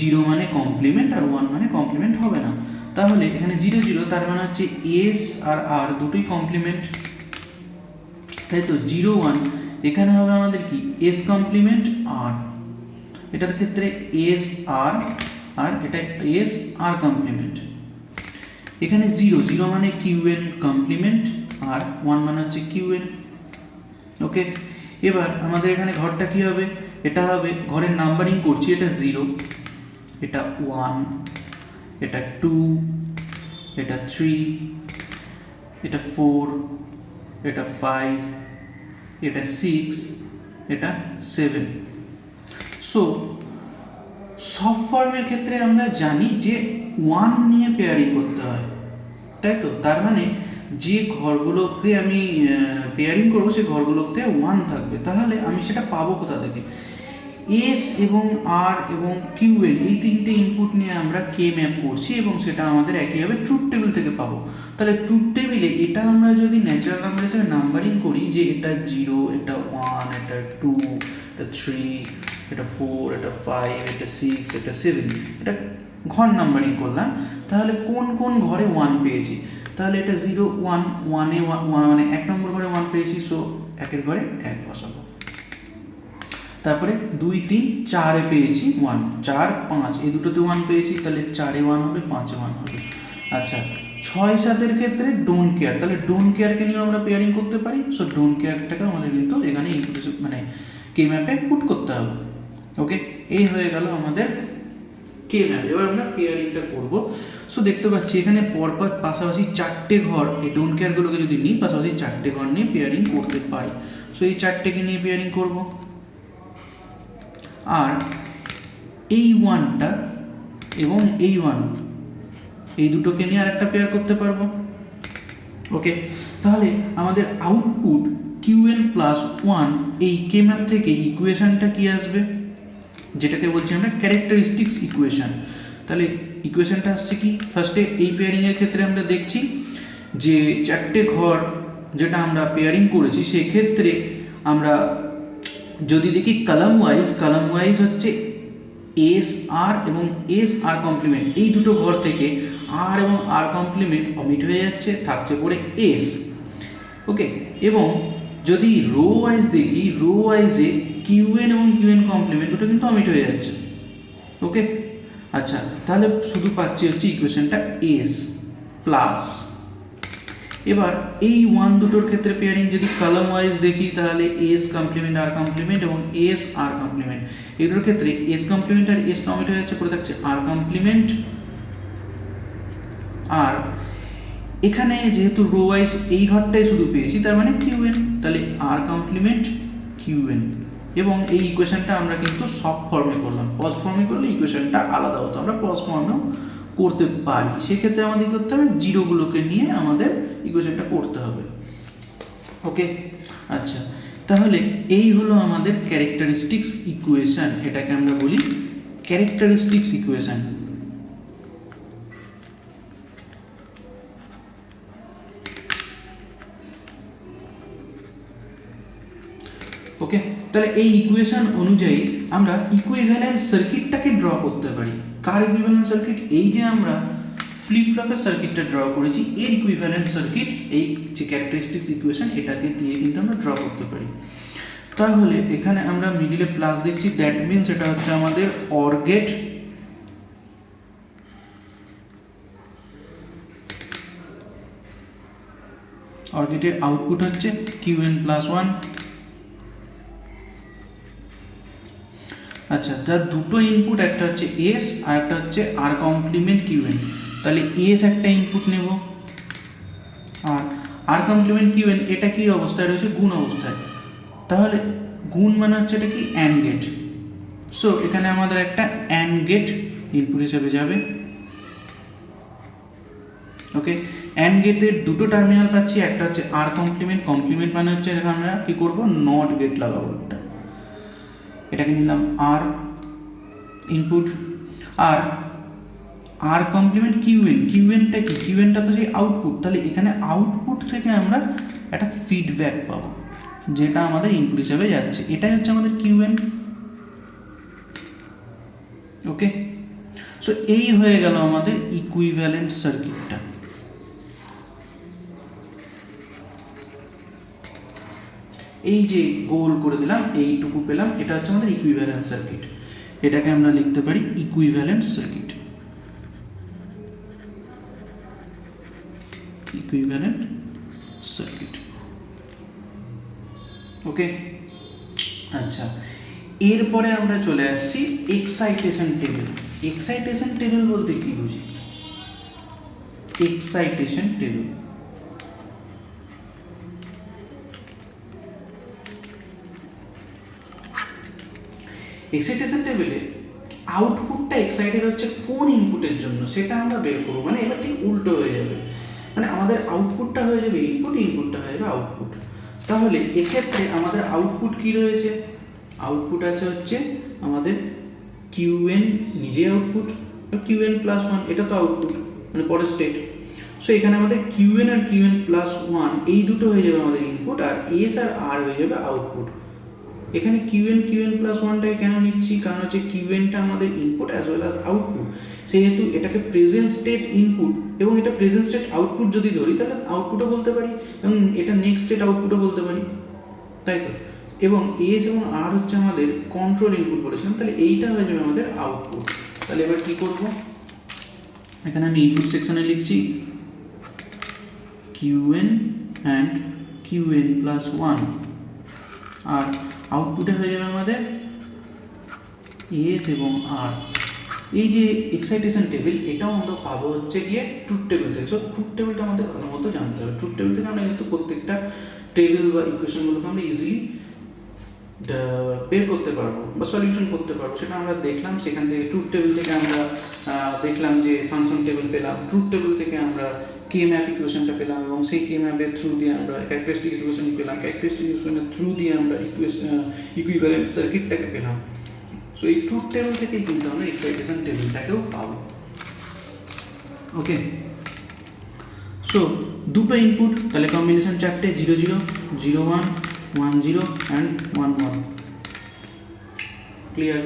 0 মানে কমপ্লিমেন্ট আর 1 মানে কমপ্লিমেন্ট হবে না। তাহলে এখানে 0 0 তার মানে হচ্ছে এস আর আর দুটোই কমপ্লিমেন্ট, তাই তো। 0 1 এখানে হবে আমাদের কি? এস কমপ্লিমেন্ট আর, এটার ক্ষেত্রে এস আর আর এটা এস আর কমপ্লিমেন্ট। এখানে 0 0 মানে কিউএন কমপ্লিমেন্ট আর 1 মানে হচ্ছে কিউএন। ওকে, এবার আমাদের এখানে ঘরটা কি হবে? এটা হবে, ঘরের নাম্বারিং করছি, এটা 0, এটা 1, এটা 2, এটা 3, এটা 4, এটা 5, এটা 6, এটা 7। সো সব ফর্মের ক্ষেত্রে আমরা জানি যে 1 নিয়ে পেয়ারিং করতে হয়। তাই তো? তার মানে যে ঘরগুলোতে আমি পেয়ারিং করবো সেই ঘরগুলোতে 1 থাকবে, তাহলে আমি সেটা পাবো কোথা থেকে? এস এবং আর এবং কিউএন এই তিনটে ইনপুট নিয়ে আমরা কে ম্যাপ করছি এবং সেটা আমাদের একইভাবে ট্রুথ টেবিল থেকে পাবো। তাহলে ট্রুথ টেবিলে এটা আমরা যদি ন্যাচারাল নাম্বার হিসেবে নাম্বারিং করি, যে এটা 0, এটা 1, এটা 2, এটা 3, এটা 4, এটা 5, এটা 6, এটা 7, এটা ঘর নাম্বারিং করলাম। তাহলে কোন কোন ঘরে 1 পেয়েছি? তাহলে এটা 0, 1, 1 এ 1 মানে 1 নম্বর ঘরে 1 পেয়েছি, সো 1 ঘরে 1 বসাবো। তারপরে 2, 3, 4 এ পেয়েছি 1, 4, 5 এই দুটোতে 1 পেয়েছি, তাহলে 4 এ 1 হবে, 5 এ 1 হবে। আচ্ছা, 6, 7 এর ক্ষেত্রে ডোন্ট কেয়ার, তাহলে ডোন্ট কেয়ারকে নিয়ে আমরা পেয়ারিং করতে পারি। সো ডোন্ট কেয়ারটাকে আমাদের কিন্তু এখানে ইনপুট মানে কে ম্যাপে পুট করতে হবে। ওকে, এই হয়ে গেল আমাদের কে ম্যাপ। এবার আমরা পেয়ারিংটা করব। সো দেখতে পাচ্ছি এখানে পরপর পাশাপাশি 4টে ঘর, এই ডোন্ট কেয়ারগুলোকে যদি নিই পাশাপাশি 4টে ঘর নিয়ে পেয়ারিং করতে পারি। সো এই 4টেকে নিয়ে পেয়ারিং করব। আর এই 1টা এবং এই 1 এই দুটোকে নিয়ে আরেকটা পেয়ার করতে পারবো। ওকে, তাহলে আমাদের আউটপুট কিউএন প্লাস 1 এই কে ম্যাপ থেকে ইকুয়েশনটা কি আসবে, যেটাকে বলছি আমরা ক্যারেক্টারিস্টিক্স ইকুয়েশন। তাহলে ইকুয়েশনটা আসছে কি? ফার্স্টে এই পেয়ারিং এর ক্ষেত্রে আমরা দেখছি যে 4টে ঘর যেটা আমরা পেয়ারিং করেছি সেক্ষেত্রে আমরা যদি দেখি কলাম ওয়াইজ হচ্ছে এস আর এবং এস আর কমপ্লিমেন্ট, এই দুটো ঘর থেকে আর এবং আর কমপ্লিমেন্ট অমিট হয়ে যাচ্ছে, থাকছে পড়ে এস। ওকে, এবং যদি রো ওয়াইজ দেখি, রো ওয়াইজে কিউএন এবং কিউএন কমপ্লিমেন্ট দুটো কিন্তু অমিট হয়ে যাচ্ছে। ওকে, আচ্ছা, তাহলে শুধু পাচ্ছি হচ্ছে ইকুয়েশনটা এস প্লাস। এবার এই 1 দুটোর ক্ষেত্রে পেয়ারিং যদি কলাম ওয়াইজ দেখি, তাহলে এস কমপ্লিমেন্ট আর কমপ্লিমেন্ট এবং এস আর কমপ্লিমেন্ট, এই দুটোর ক্ষেত্রে এস কমপ্লিমেন্ট আর এস কমপ্লিমেন্ট হয়ে যাচ্ছে, পড়ে থাকছে আর কমপ্লিমেন্ট। আর এখানে যেহেতু রো ওয়াইজ এই ঘরটাই শুধু পেয়েছি, তার মানে কিউএন, তাহলে আর কমপ্লিমেন্ট কিউএন। এবং এই ইকুয়েশনটা আমরা কিন্তু সব ফর্মে করলাম, পজ ফর্মে করলে ইকুয়েশনটা আলাদা হতো, আমরা পজ ফর্মেও করতে পারি। সেক্ষেত্রে আমাদের করতে হবে জিরোগুলোকে নিয়ে আমাদের ইকুয়েশনটা করতে হবে। ওকে, আচ্ছা, তাহলে এই হলো আমাদের ক্যারেক্টারিস্টিক্স ইকুয়েশন, এটাকে আমরা বলি ক্যারেক্টারিস্টিক্স ইকুয়েশন। ওকে, তাহলে এই ইকুয়েশন অনুযায়ী আমরা ইকুইভ্যালেন্ট সার্কিটটাকে ড্র করতে পারি। কার ইকুইভ্যালেন্ট সার্কিট? এই যে আমরা ফ্লিপ ফ্লপের সার্কিটটা ড্র করেছি, এর ইকুইভ্যালেন্ট সার্কিট এই যে ক্যারেক্টারিস্টিক্স ইকুয়েশন এটাকে দিয়ে কিন্তু আমরা ড্র করতে পারি। তাহলে এখানে আমরা মিডিলে প্লাস দেখছি, দ্যাট মিনস এটা হচ্ছে আমাদের অর গেট। অর গেটের আউটপুট হচ্ছে কিউএন প্লাস 1। আচ্ছা, তার দুটো ইনপুট, একটা হচ্ছে এস আর একটা হচ্ছে আর কমপ্লিমেন্ট কিউএন। তাহলে এস একটা ইনপুট নেব, আর আর কমপ্লিমেন্ট কিউএন এটা কি অবস্থায় রয়েছে? গুণ অবস্থায়। তাহলে গুণ মানে হচ্ছে এটা কি? And get. সো এখানে আমাদের একটা অ্যান্ড গেট ইনপুট হিসেবে যাবে। ওকে, অ্যান্ড গেটের দুটো টার্মিনাল পাচ্ছি, একটা হচ্ছে আর কমপ্লিমেন্ট, কমপ্লিমেন্ট মানে হচ্ছে এখানে আমরা কি করব? নট গেট লাগাবো। এটাকে নিলাম আর ইনপুট, আর আর কমপ্লিমেন্ট কিউএন। কিউএনটা কি? কিউএনটা তো যে আউটপুট, তাহলে এখানে আউটপুট থেকে আমরা একটা ফিডব্যাক পাবো যেটা আমাদের ইনপুট হিসেবে যাচ্ছে, এটাই হচ্ছে আমাদের কিউএন। ওকে, সো এই হয়ে গেল আমাদের ইকুইভ্যালেন্ট সার্কিটটা। এই যে গোল করে দিলাম, এইটুকু পেলাম, এটা হচ্ছে আমাদের ইকুইভ্যালেন্ট সার্কিট। এটাকে আমরা লিখতে পারি equivalent circuit. Equivalent circuit. Okay, আচ্ছা, এরপরে আমরা চলে আসছি এক্সাইটেশন টেবিল। এক্সাইটেশন টেবিল বলতে কি বুঝি? এক্সাইটেশন টেবিল এক্সাইটেশন টেবিলে আউটপুটটা এক্সাইটেড হচ্ছে কোন ইনপুটের জন্য সেটা আমরা বের করবো। মানে এবার ঠিক উল্টো হয়ে যাবে। মানে আমাদের আউটপুটটা হয়ে যাবে ইনপুট, ইনপুটটা হয়ে যাবে আউটপুট। তাহলে এক্ষেত্রে আমাদের আউটপুট কি রয়েছে? আউটপুট আছে হচ্ছে আমাদের কিউএন নিজে আউটপুট, কিউএন প্লাস ওয়ান, এটা তো আউটপুট মানে পরের স্টেট। সো এখানে আমাদের কিউএন আর কিউএন প্লাস ওয়ান এই দুটো হয়ে যাবে আমাদের ইনপুট, আর এস আর আর হয়ে যাবে আউটপুট। এখানে কিউএন প্লাস ওয়ানটাকে কেন নিচ্ছি? কারণ হচ্ছে কিউএনটা আমাদের input as well as output, সেহেতু এটাকে প্রেজেন্ট স্টেট ইনপুট এবং এটা প্রেজেন্ট স্টেট আউটপুট যদি ধরি তাহলে আউটপুটও বলতে পারি এবং এটা নেক্সট স্টেট আউটপুটও বলতে পারি, তাই তো? এবং এস এবং আর হচ্ছে আমাদের কন্ট্রোল ইনপুট বলেছিলাম, তাহলে এইটা হয়ে যাবে আমাদের আউটপুট। তাহলে এবার কি করব? এখানে আমি ইনপুট সেকশনে লিখছি QN and QN plus one, আর আউটপুটে হয়ে যাবে আমাদের এস এবং আর। এই যে এক্সাইটেশন টেবিল, এটাও আমরা পাবো হচ্ছে গিয়ে ট্রুথ টেবিল থেকে। সো ট্রুথ টেবিলটা আমাদের ভালো মতো জানতে হবে। ট্রুথ টেবিল থেকে আমরা কিন্তু প্রত্যেকটা টেবিল বা ইকুয়েশনগুলোকে আমরা ইজিলি বের করতে পারবো বা সলিউশন করতে পারবো, সেটা আমরা দেখলাম। সেখান থেকে ট্রুথ টেবিল থেকে আমরা দেখলাম যে ফাংশন টেবিল পেলাম, ট্রুথ টেবিল থেকে আমরা কে ম্যাপ ইকুয়েশনটা পেলাম এবং সেই কে ম্যাপের থ্রু দিয়ে আমরা ক্যারেক্টারিস্টিক ইকুয়েশন পেলাম, ক্যারেক্টারিস্টিক ইকুয়েশনের থ্রু দিয়ে আমরা ইকুইভ্যালেন্ট সার্কিটটাকে পেলাম। সো এই ট্রুথ টেবিল থেকেই কিন্তু আমরা এক্সাইটেশন টেবিলটাকেও পাবো। ওকে, সো দুটো ইনপুট, তাহলে কম্বিনেশন চারটে, 0 0 0 1 1 0 অ্যান্ড 1 1। ক্লিয়ার?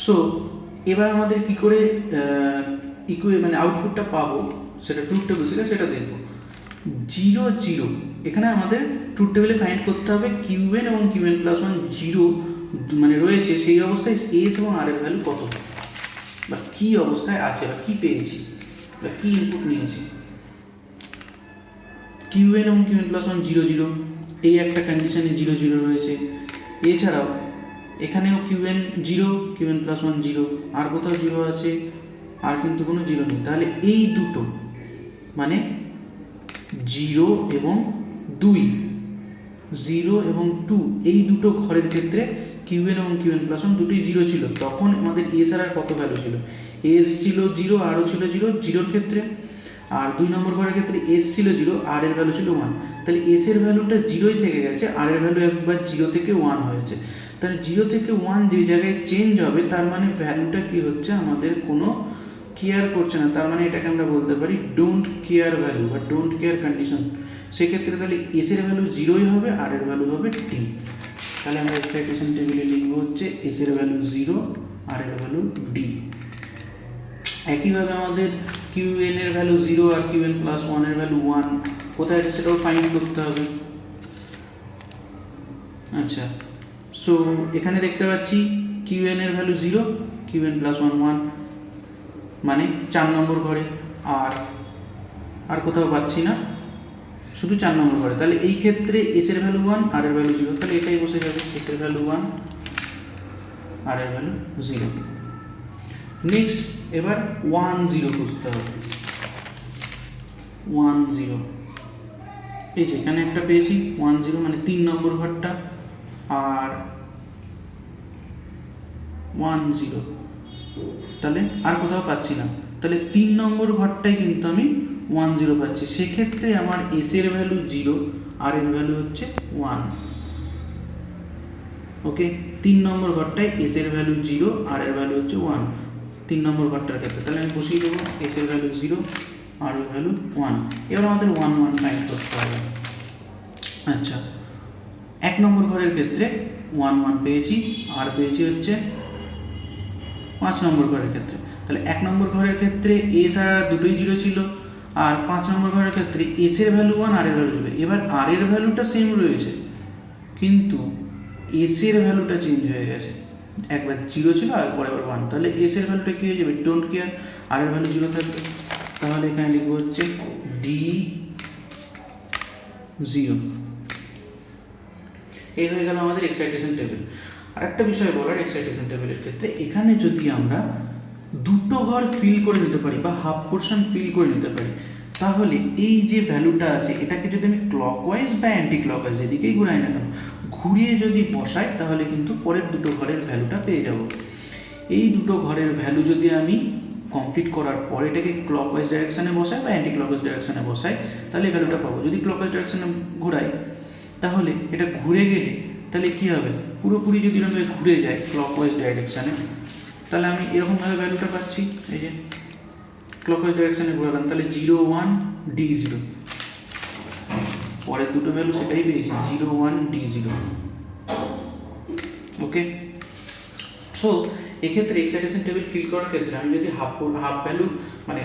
সো এবার আমাদের কি করে মানে আউটপুটটা পাবো, সেটা ট্রুথ টেবিল থেকে সেটা দেখবো। 0 0, এখানে আমাদের ট্রুথ টেবিলে ফাইন্ড করতে হবে কিউএন এবং কিউএন প্লাস ওয়ান 0 মানে রয়েছে, সেই অবস্থায় এস এবং আর এর ভ্যালু কত, বা কি অবস্থায় আছে, বা কি পেয়েছি, বা কি ইনপুট নিয়েছি। কিউএন এবং কিউএন প্লাস ওয়ান 0 0, এই একটা কন্ডিশনে 0 0 রয়েছে। এছাড়াও এখানেও কিউএন 0, কিউএন প্লাস ওয়ান 0, আর কোথাও 0 আছে, আর কিন্তু কোনো 0 নেই। তাহলে এই দুটো মানে 0 এবং 2, 0 এবং 2, এই দুটো ঘরের ক্ষেত্রে কিউএন এবং কিউএন প্লাস ওয়ান দুটোই 0 ছিল। তখন আমাদের এস আর কত ভ্যালু ছিল? এস ছিল 0, আরও ছিল 0 0-র ক্ষেত্রে, আর 2 নম্বর ঘরের ক্ষেত্রে এস ছিল 0, আর এর ভ্যালু ছিল 1। তাহলে এস এর ভ্যালুটা 0ই থেকে গেছে, আর এর ভ্যালু একবার 0 থেকে 1 হয়েছে। তাহলে 0 থেকে 1 যে জায়গায় চেঞ্জ হবে, তার মানে ভ্যালুটা কি হচ্ছে, আমাদের কোনো কেয়ার করছে না। তার মানে এটাকে আমরা বলতে পারি ডোন্ট কেয়ার ভ্যালু বা ডোন্ট কেয়ার কন্ডিশন। সেক্ষেত্রে তাহলে এস এর ভ্যালু 0ই হবে, আর এর ভ্যালু হবে টি। তাহলে আমরা এক্সাইটেশন টেবিলে লিখবো হচ্ছে এস এর ভ্যালু 0, আর এর ভ্যালু ডি। একইভাবে আমাদের কিউএন এর ভ্যালু 0 আর কিউএন প্লাস ওয়ান এর ভ্যালু 1 কোথায় আছে সেটাও ফাইন্ড করতে হবে। আচ্ছা, সো এখানে দেখতে পাচ্ছি কিউএন এর ভ্যালু 0, কিউএন প্লাস ওয়ান 1, মানে 4 নম্বর ঘরে, আর কোথাও পাচ্ছি না, শুধু 4 নম্বর ঘরে। তাহলে এই ক্ষেত্রে এস এর ভ্যালু 1, আর এর ভ্যালু 0, তাহলে এটাই বসে যাবে, এস এর ভ্যালু 1, আর এর ভ্যালু 0। নেক্সট এবার 1 0 খুঁজতে হবে। 1 0, এই যে এখানে একটা পেয়েছি 1 0, মানে 3 নম্বর ঘরটা, আর 1 0, তাহলে আর কোথাও পাচ্ছি না। তাহলে 3 নম্বর ঘরটাই কিন্তু আমি 1 0 পাচ্ছি। সেক্ষেত্রে আমার এস এর ভ্যালু 0, আর এর ভ্যালু হচ্ছে 1। ওকে, 3 নম্বর ঘরটায় এস এর ভ্যালু 0, আর এর ভ্যালু হচ্ছে 1, 3 নম্বর ঘরটার ক্ষেত্রে। তাহলে আমি বসিয়ে দেবো এস এর ভ্যালু 0, আর এর ভ্যালু 1। এবার আমাদের 1 1 ফাইন্ড করতে হবে। আচ্ছা, 1 নম্বর ঘরের ক্ষেত্রে 1 1 পেয়েছি, আর পেয়েছি হচ্ছে 5 নম্বর ঘরের ক্ষেত্রে। তাহলে 1 নম্বর ঘরের ক্ষেত্রে এস আর দুটোই 0 ছিল, আর 5 নম্বর ঘরের ক্ষেত্রে এস এর ভ্যালু 1, আর এর ভ্যালু 0। এবার আর এর ভ্যালুটা সেম রয়েছে, কিন্তু এস এর ভ্যালুটা চেঞ্জ হয়ে গেছে। একবার 0 ছিল, আর পরে আবার 1। তাহলে এস এর ভ্যালুটা কি হয়ে যাবে? ডোন্ট কেয়ার, আর এর ভ্যালু 0 থাকবে। তাহলে এখানে লিখবো হচ্ছে ডি 0। এই হয়ে গেল আমাদের এক্সাইটেশন টেবিল। আর একটা বিষয় বলার এক্সাইটেশন টেবিলের ক্ষেত্রে, এখানে যদি আমরা দুটো ঘর ফিল করে নিতে পারি বা হাফ পোর্শন ফিল করে নিতে পারি, তাহলে এই যে ভ্যালুটা আছে এটাকে যদি আমি ক্লকওয়াইজ বা অ্যান্টি ক্লকওয়াইজ যেদিকেই ঘুরাই না কেন, ঘুরিয়ে যদি বসাই, তাহলে কিন্তু পরের দুটো ঘরের ভ্যালুটা পেয়ে যাব। এই দুটো ঘরের ভ্যালু যদি আমি কমপ্লিট করার পর এটাকে ক্লকওয়াইজ ডাইরেকশানে বসাই বা অ্যান্টি ক্লকওয়াইজ ডাইরেকশানে বসাই, তাহলে এই ভ্যালুটা পাবো। যদি ক্লকওয়াইজ ডাইরেকশানে ঘোরাই তাহলে এটা ঘুরে গেলে তাহলে কী হবে, পুরোপুরি যদি এরকমভাবে ঘুরে যায় ক্লকওয়াইজ ডাইরেকশানে, তাহলে আমি এরকমভাবে ভ্যালুটা পাচ্ছি। এই যে ক্লকওয়াইজ ডাইরেকশানে ঘোরালাম, তাহলে 0 1 D0, পরের দুটো ভ্যালু সেটাই পেয়েছি 0 1 D0। ওকে, সো এক্ষেত্রে এক্সাইটেশন টেবিল ফিল করার ক্ষেত্রে আমি যদি হাফ ভ্যালু মানে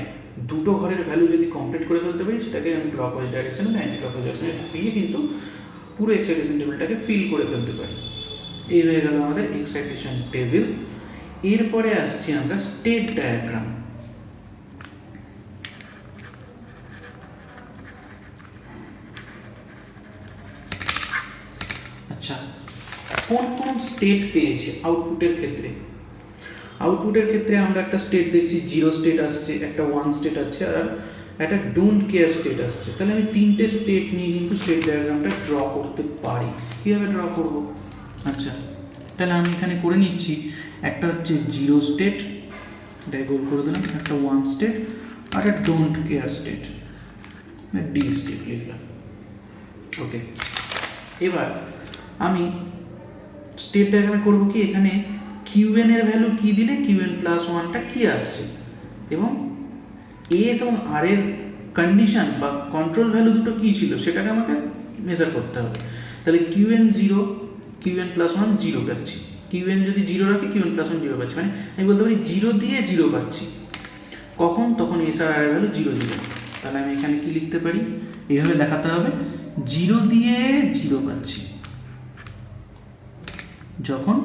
দুটো ঘরের ভ্যালু যদি কমপ্লিট করে ফেলতে পারি, সেটাকে আমি ক্লকওয়াইজ ডাইরেকশন বা অ্যান্টি ক্লকওয়াইজ ডাইরেকশনে দিয়ে কিন্তু পুরো এক্সাইটেশন টেবিলটাকে ফিল করে ফেলতে পারি। এই হয়ে গেল আমাদের এক্সাইটেশন টেবিল। এরপরে আসছি আমরা স্টেট ডায়াগ্রাম। আচ্ছা, কোন কোন স্টেট পেয়েছে আউটপুটের ক্ষেত্রে? আউটপুটের ক্ষেত্রে আমরা একটা স্টেট দেখছি 0 স্টেট আসছে, একটা 1 স্টেট আছে, আর একটা ডোন্ট কেয়ার স্টেট আসছে। তাহলে আমি তিনটে স্টেট নিয়ে কিন্তু স্টেট ডায়াগ্রামটা ড্র করতে পারি। কীভাবে ড্র করব? আচ্ছা, তাহলে আমি এখানে করে নিচ্ছি, একটা হচ্ছে 0 স্টেট, এটাকে গোল করে দিলাম, একটা 1 স্টেট আর একটা don't care state, D state লিখলাম। ওকে, এবার আমি স্টেট ডায়াগ্রামে করব কি, এখানে কিউএন এর ভ্যালু কি দিলে কিউএন প্লাস ওয়ানটা কি আসছে, এবং এস এবং আর এর কন্ডিশন বা কন্ট্রোল ভ্যালু দুটো কি ছিল সেটাকে আমাকে মেজার করতে হবে। তাহলে কিউএন 0, কিউএন প্লাস ওয়ান 0 পাচ্ছি, কিউএন যদি 0 রাখি কিউএন প্লাস ওয়ান 0 পাচ্ছি, মানে আমি বলতে পারি 0 দিয়ে 0 পাচ্ছি। কখন? তখন এস আর এর ভ্যালু 0 0। তাহলে আমি এখানে কি লিখতে পারি, এইভাবে দেখাতে হবে, 0 দিয়ে 0 পাচ্ছি যখন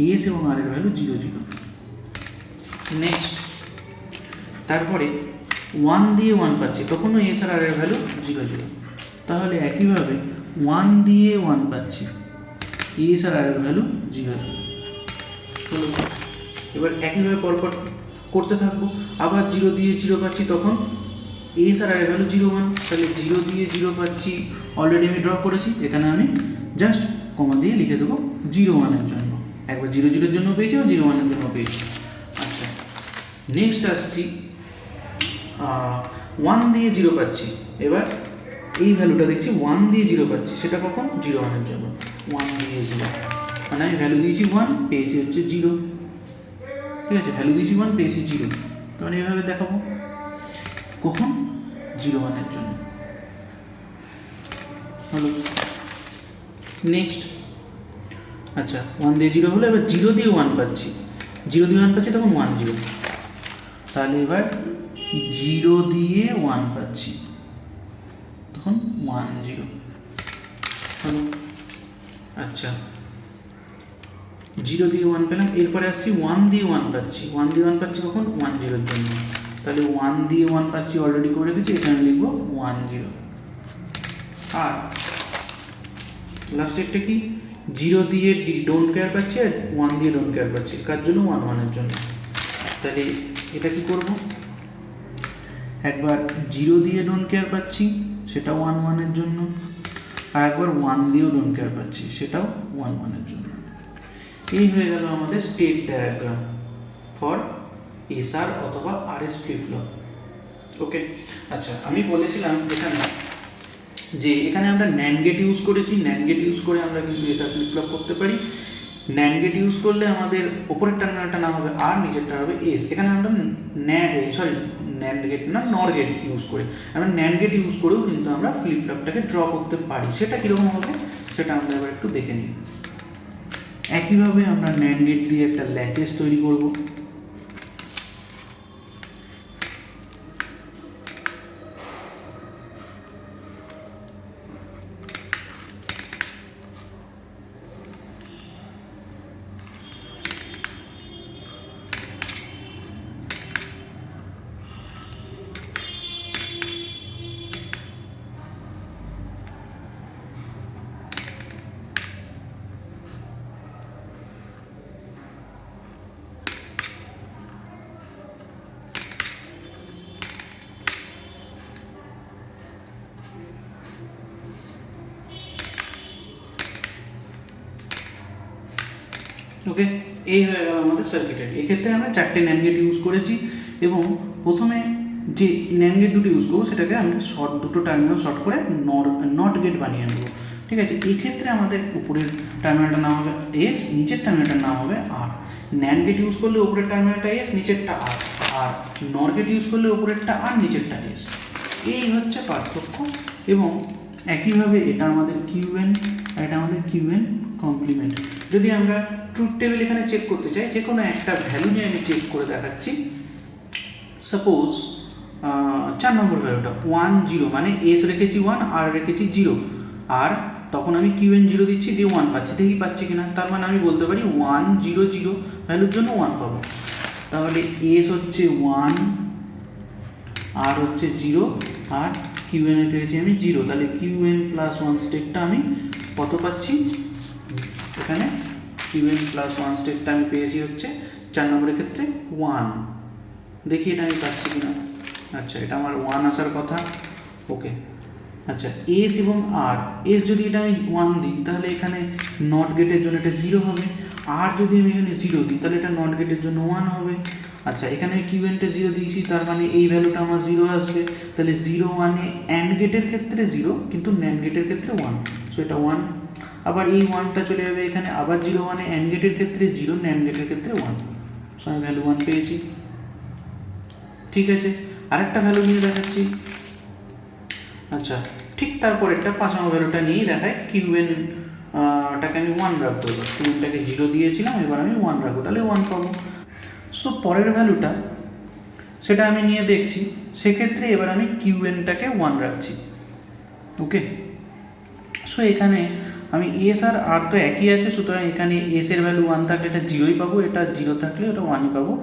এস এবং আর এর ভ্যালু 0 0। নেক্সট, তারপরে 1 দিয়ে 1 পাচ্ছি, তখনও এস আর আর এর ভ্যালু 0 0। তাহলে একইভাবে 1 দিয়ে 1 পাচ্ছি, এস আর আর এর ভ্যালু 0 0। এবার একইভাবে পরপর করতে থাকবো। আবার 0 দিয়ে 0 পাচ্ছি, তখন এস আর আর এর ভ্যালু 0 1। তাহলে 0 দিয়ে 0 পাচ্ছি, অলরেডি আমি ড্র করেছি, এখানে আমি জাস্ট কমা দিয়ে লিখে দেবো 0 1 এর জন্য। একবার 0 0 এর জন্য পেয়েছি, এবং 0 1 এর জন্য পেয়েছি। আচ্ছা, নেক্সট আসছি 1 দিয়ে 0 পাচ্ছি, এবার এই ভ্যালুটা দেখছি 1 দিয়ে 0 পাচ্ছি, সেটা কখন? 0 1 এর জন্য। 1 দিয়ে 0 মানে আমি ভ্যালু দিয়েছি 1, পেয়েছি হচ্ছে 0। ঠিক আছে, ভ্যালু দিয়েছি 1, পেয়েছি 0। তখন এইভাবে দেখাবো, কখন? 0 1 এর জন্য। হলো। নেক্সট, আচ্ছা 1 দিয়ে 0 হলো, এবার 0 দিয়ে 1 পাচ্ছি, 0 দিয়ে 1 পাচ্ছি তখন 1 0। তাহলে এবার 0 দিয়ে 1 পাচ্ছি, তখন 1 0 হলো। আচ্ছা, 0 দিয়ে 1 পেলাম, এরপরে আসছি 1 দিয়ে 1 পাচ্ছি, 1 দিয়ে 1 পাচ্ছি কখন? 1 0 এর জন্য। তাহলে 1 দিয়ে 1 পাচ্ছি, অলরেডি করে রেখেছি, এখানে লিখবো 1 0। আর লাস্ট একটা কি, 0 দিয়ে ডোন্ট কেয়ার পাচ্ছি, আর 1 দিয়ে ডোন্ট কেয়ার পাচ্ছি, কার জন্য? 1 1 এর জন্য। তাহলে এটা কি করব, একবার 0 দিয়ে ডোন্ট কেয়ার পাচ্ছি, সেটা 1 1 এর জন্য, আর একবার 1 দিয়েও ডোন্ট কেয়ার পাচ্ছি, সেটাও 1 1 এর জন্য। এই হয়ে গেল আমাদের স্টেট ডায়াগ্রাম ফর এসআর অথবা আরএস ফ্লিপ ফ্লপ। ওকে, আচ্ছা আমি বলেছিলাম এখানে যে এখানে আমরা ন্যান্ড গেট ইউজ করেছি, ন্যান্ড গেট ইউজ করে আমরা কিন্তু এসআর ফ্লিপ ফ্লপ করতে পারি। ন্যান্ড গেট ইউজ করলে আমাদের ওপরের টার্মিনালটা নাম হবে আর, নিচেরটা হবে এস। এখানে আমরা ন্যান্ড গেট না, নর গেট ইউজ করি। আমরা ন্যান্ড গেট ইউজ করেও কিন্তু আমরা ফ্লিপ ফ্লপটাকে ড্র করতে পারি। সেটা কীরকম হবে সেটা আমরা এবার একটু দেখে নিই। একইভাবে আমরা ন্যান্ড গেট দিয়ে একটা ল্যাচেস তৈরি করব। ওকে, এই হয়ে গেল আমাদের সার্কিটারি। এক্ষেত্রে আমরা 4টে ন্যান্ড গেট ইউজ করেছি এবং প্রথমে যে ন্যান্ড গেট দুটো ইউজ করবো সেটাকে আমরা দুটো টার্মিনাল শর্ট করে নট গেট বানিয়ে নেবো। ঠিক আছে, এক্ষেত্রে আমাদের উপরের টার্মিনালটার নাম হবে এস, নিচের টার্মিনালটার নাম হবে আর। ন্যান্ড গেট ইউজ করলে উপরের টার্মিনালটা এস, নিচেরটা আর, আর নর গেট ইউজ করলে উপরেরটা আর, নিচেরটা এস। এই হচ্ছে পার্থক্য। এবং একইভাবে এটা আমাদের কিউএন আর এটা আমাদের কিউএন কমপ্লিমেন্ট। যদি আমরা ট্রুথ টেবিল এখানে চেক করতে চাই, যে কোনো একটা ভ্যালু নিয়ে আমি চেক করে দেখাচ্ছি। সাপোজ 4 নম্বর ভ্যালুটা 1 0, মানে এস রেখেছি 1 আর রেখেছি 0, আর তখন আমি কিউএন 0 দিচ্ছি, দিয়ে 1 পাচ্ছি। দেখি পাচ্ছি কিনা, তার মানে আমি বলতে পারি 1 0 0 ভ্যালুর জন্য 1 পাবো। তাহলে এস হচ্ছে 1, আর হচ্ছে 0, আর কিউএন এ পেয়েছি আমি 0, তাহলে কিউএন প্লাস 1 স্টেটটা আমি কত পাচ্ছি এখানে? কিউএন প্লাস 1 স্টেটটা আমি পেয়েছি হচ্ছে 4 নম্বরের ক্ষেত্রে 1। দেখি এটা আমি পাচ্ছি কিনা। আচ্ছা, এটা আমার 1 আসার কথা। ওকে, আচ্ছা এস এবং আর, এস যদি এটা আমি 1 দিই তাহলে এখানে নট গেটের জন্য এটা 0 হবে, আর যদি আমি এখানে 0 দিই তাহলে এটা নট গেটের জন্য 1 হবে। আচ্ছা, এখানে আমি কিউএনটা 0 দিয়েছি, তার মানে এই ভ্যালুটা আমার 0 আসবে। তাহলে 0 1-এ অ্যান্ড গেটের ক্ষেত্রে 0, কিন্তু ন্যান্ড গেটের ক্ষেত্রে 1, সো এটা 1। আবার এই 1টা চলে যাবে এখানে, আবার 0 1-এ অ্যান্ড গেটের ক্ষেত্রে 0, ন্যান্ড গেটের ক্ষেত্রে 1, সো আমি ভ্যালু 1 পেয়েছি। ঠিক আছে, আরেকটা ভ্যালু নিয়ে দেখাচ্ছি। আচ্ছা, ঠিক তারপরেরটা 5 নম্বর ভ্যালুটা নিয়েই দেখায়। কিউএন টাকে আমি 1 রাখবো, এবার কিউএনটাকে 0 দিয়েছিলাম, এবার আমি 1 রাখবো, তাহলে 1 পাবো। সো পরের ভ্যালুটা সেটা আমি নিয়ে দেখছি, সেক্ষেত্রে এবার আমি কিউএনটাকে 1 রাখছি। ওকে, সো এখানে আমি এস আর আর তো একই আছে, সুতরাং এখানে এস এর ভ্যালু 1 থাকলে এটা 0ই পাবো, এটা 0 থাকলে ওটা 1ই পাবো।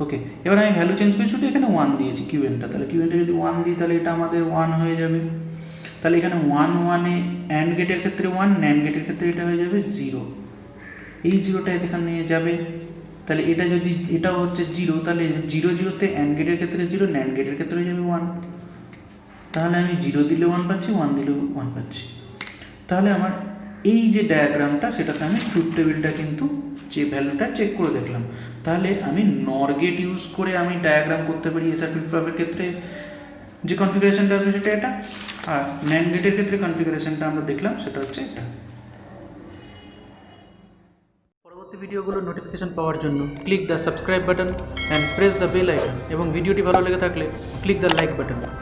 ওকে, এবার আমি ভ্যালু চেঞ্জ করেছি, শুধু এখানে 1 দিয়েছি কিউএনটা, তাহলে কিউএনটা যদি 1 দিই তাহলে এটা আমাদের 1 হয়ে যাবে। তাহলে এখানে 1 1-এ অ্যান্ড গেটের ক্ষেত্রে 1, ন্যান্ড গেটের ক্ষেত্রে এটা হয়ে যাবে 0, এই 0টা এখানে যাবে। তাহলে এটা যদি এটাও হচ্ছে 0, তাহলে 0 0-তে অ্যান্ড গেটের ক্ষেত্রে 0, ন্যান্ড গেটের ক্ষেত্রে হয়ে যাবে 1। তাহলে আমি 0 দিলে 1 পাচ্ছি, 1 দিলেও 1 পাচ্ছি। তাহলে আমার এই যে ডায়াগ্রামটা, সেটাতে আমি ট্রুথ টেবিলটা কিন্তু যে ভ্যালুটা চেক করে দেখলাম। তাহলে আমি নর গেট ইউজ করে আমি ডায়াগ্রাম করতে পারি এসআর ফ্লিপ ফ্লপের ক্ষেত্রে যে কনফিগারেশনটা আসবে সেটা এটা, আর ন্যান্ড গেটের ক্ষেত্রে কনফিগারেশনটা আমরা দেখলাম সেটা হচ্ছে এটা। পরবর্তী ভিডিওগুলোর নোটিফিকেশন পাওয়ার জন্য click the subscribe button and press the bell icon, এবং ভিডিওটি ভালো লেগে থাকলে ক্লিক দ্য লাইক বাটন।